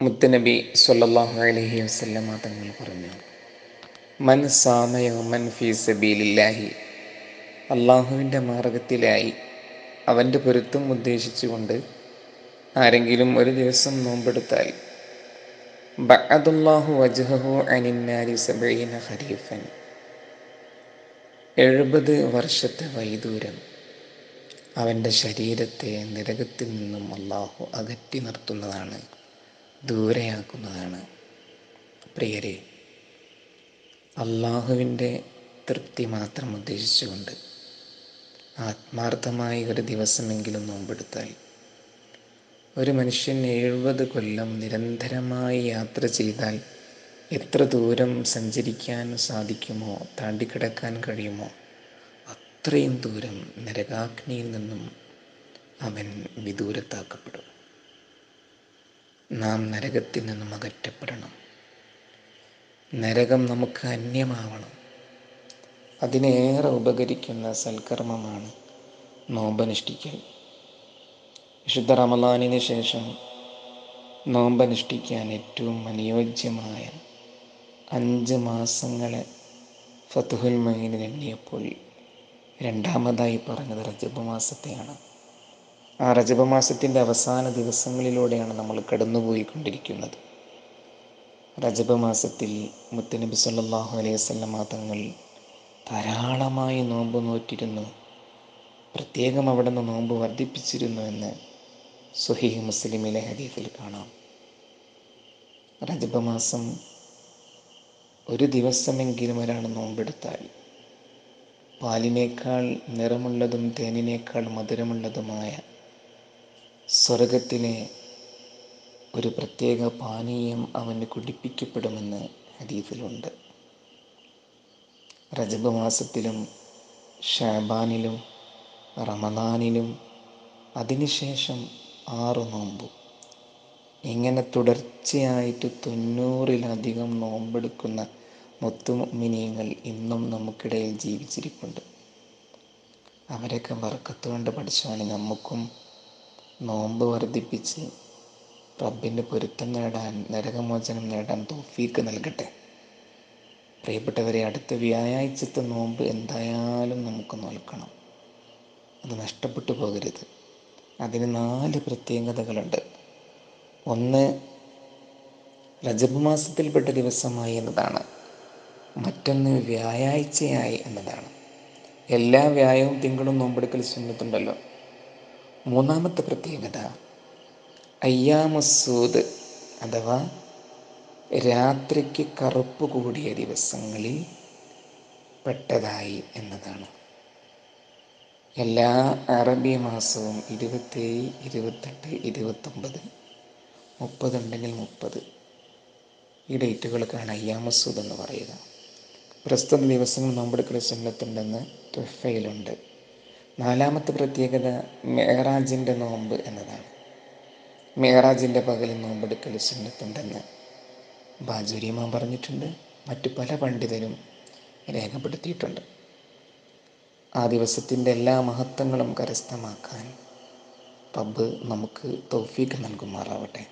മുത്തുനബി സ്വല്ലല്ലാഹു അലൈഹി വസല്ലമ തങ്ങൾ പറഞ്ഞു, മൻ സാമ യൗമൻ ഫീ സബീലില്ലാഹി, അള്ളാഹുവിൻ്റെ മാർഗത്തിലായി അവൻ്റെ പൊരുത്തം ഉദ്ദേശിച്ചുകൊണ്ട് ആരെങ്കിലും ഒരു ദിവസം നോമ്പെടുത്താൽ ബഅദല്ലാഹു വജ്ഹഹു അനിന്നാരി സബഈന ഖരീഫൻ, 70 വർഷത്തെ വൈദൂരം അവൻ്റെ ശരീരത്തെ നരകത്തിൽ നിന്നും അള്ളാഹു അകറ്റി നിർത്തുന്നതാണ്, ദൂരെയാക്കുന്നതാണ്. പ്രിയരെ, അള്ളാഹുവിൻ്റെ തൃപ്തി മാത്രം ഉദ്ദേശിച്ചുകൊണ്ട് ആത്മാർത്ഥമായി ഒരു ദിവസമെങ്കിലും നോമ്പെടുത്താൽ ഒരു മനുഷ്യൻ 70 കൊല്ലം നിരന്തരമായി യാത്ര ചെയ്താൽ എത്ര ദൂരം സഞ്ചരിക്കാൻ സാധിക്കുമോ, താണ്ടിക്കിടക്കാൻ കഴിയുമോ, അത്രയും ദൂരം നരകാഗ്നിയിൽ നിന്നും അവൻ വിദൂരത്താക്കപ്പെടും. നാം നരകത്തിൽ നിന്നും അകറ്റപ്പെടണം. നരകം നമുക്ക് അന്യമാവണം. അതിനേറെ ഉപകരിക്കുന്ന സൽക്കർമ്മമാണ് നോമ്പനുഷ്ഠിക്കൽ. വിശുദ്ധ റമളാനിന് ശേഷം നോമ്പനുഷ്ഠിക്കാൻ ഏറ്റവും അനുയോജ്യമായ 5 മാസങ്ങളെ ഫത്ഹുൽ മൊയ്നിൽ എണ്ണിയപ്പോൾ രണ്ടാമതായി പറഞ്ഞത് റജബ് മാസത്തെയാണ്. ആ റജബ് മാസത്തിൻ്റെ അവസാന ദിവസങ്ങളിലൂടെയാണ് നമ്മൾ കടന്നുപോയിക്കൊണ്ടിരിക്കുന്നത്. റജബ് മാസത്തിൽ മുത്തുനബി സ്വല്ലല്ലാഹു അലൈഹി വസല്ലമ തങ്ങൾ ധാരാളമായി നോമ്പ് നോറ്റിരുന്നു. പ്രത്യേകം അവിടുന്ന് നോമ്പ് വർദ്ധിപ്പിച്ചിരുന്നു എന്ന് സ്വഹീഹ് മുസ്ലിമിലെ ഹദീസിൽ കാണാം. റജബ് മാസം ഒരു ദിവസമെങ്കിലും ഒരാൾ നോമ്പെടുത്താൽ പാലിനേക്കാൾ നിറമുള്ളതും തേനിനേക്കാൾ മധുരമുള്ളതുമായ സ്വർഗത്തിലെ ഒരു പ്രത്യേക പാനീയം അവന് കുടിപ്പിക്കപ്പെടുമെന്ന് ഹദീസിലുണ്ട്. റജബ് മാസത്തിലും ഷഅബാനിലും റമളാനിലും അതിനുശേഷം 6 നോമ്പും, ഇങ്ങനെ തുടർച്ചയായിട്ട് 90-ലധികം നോമ്പെടുക്കുന്ന മുത്തുമുഅ്മിനീങ്ങൾ ഇന്നും നമുക്കിടയിൽ ജീവിച്ചിരിപ്പുണ്ട്. അവരൊക്കെ ബർക്കത്ത് കൊണ്ട് പഠിച്ചവന് നമുക്കും നോമ്പ് വർദ്ധിപ്പിച്ച് റബ്ബിൻ്റെ പൊരുത്തം നേടാൻ, നരകമോചനം നേടാൻ തൗഫീക്ക് നൽകട്ടെ. പ്രിയപ്പെട്ടവരെ, അടുത്ത വ്യാഴാഴ്ചത്തെ നോമ്പ് എന്തായാലും നമുക്ക് നോൽക്കണം. അത് നഷ്ടപ്പെട്ടു പോകരുത്. അതിന് 4 പ്രത്യേകതകളുണ്ട്. ഒന്ന്, റജബ് മാസത്തിൽപ്പെട്ട ദിവസമായി എന്നതാണ്. മറ്റൊന്ന്, വ്യാഴാഴ്ചയായി എന്നതാണ്. എല്ലാ വ്യാഴവും തിങ്കളും നോമ്പെടുക്കൽ സുന്നത്തുണ്ടല്ലോ. മൂന്നാമത്തെ പ്രത്യേകത, അയ്യാമുസ്സൂദ് അഥവാ രാത്രിക്ക് കറുപ്പ് കൂടിയ ദിവസങ്ങളിൽ പെട്ടതായി എന്നതാണ്. എല്ലാ അറബി മാസവും 27, 28, 29, 30 ഉണ്ടെങ്കിൽ 30, ഈ ഡേറ്റുകൾക്കാണ് അയ്യാമുസ്സൂദ് എന്ന് പറയുക. പ്രസ്തുത ദിവസങ്ങൾ നോമ്പെടുക്കൽ സുന്നത്തുണ്ടെന്ന് തുഹ്ഫയിലുണ്ട്. 4ാമത്തെ പ്രത്യേകത മിഅ്റാജിൻ്റെ നോമ്പ് എന്നതാണ്. മിഅ്റാജിൻ്റെ പകൽ നോമ്പെടുക്കൽ സുന്നത്തുണ്ടെന്ന് ബാജൂരി ഇമാം പറഞ്ഞിട്ടുണ്ട്. മറ്റു പല പണ്ഡിതരും രേഖപ്പെടുത്തിയിട്ടുണ്ട്. ആ ദിവസത്തിൻ്റെ എല്ലാ മഹത്വങ്ങളും കരസ്ഥമാക്കാൻ റബ്ബ് നമുക്ക് തൗഫീക്ക് നൽകുമാറാവട്ടെ.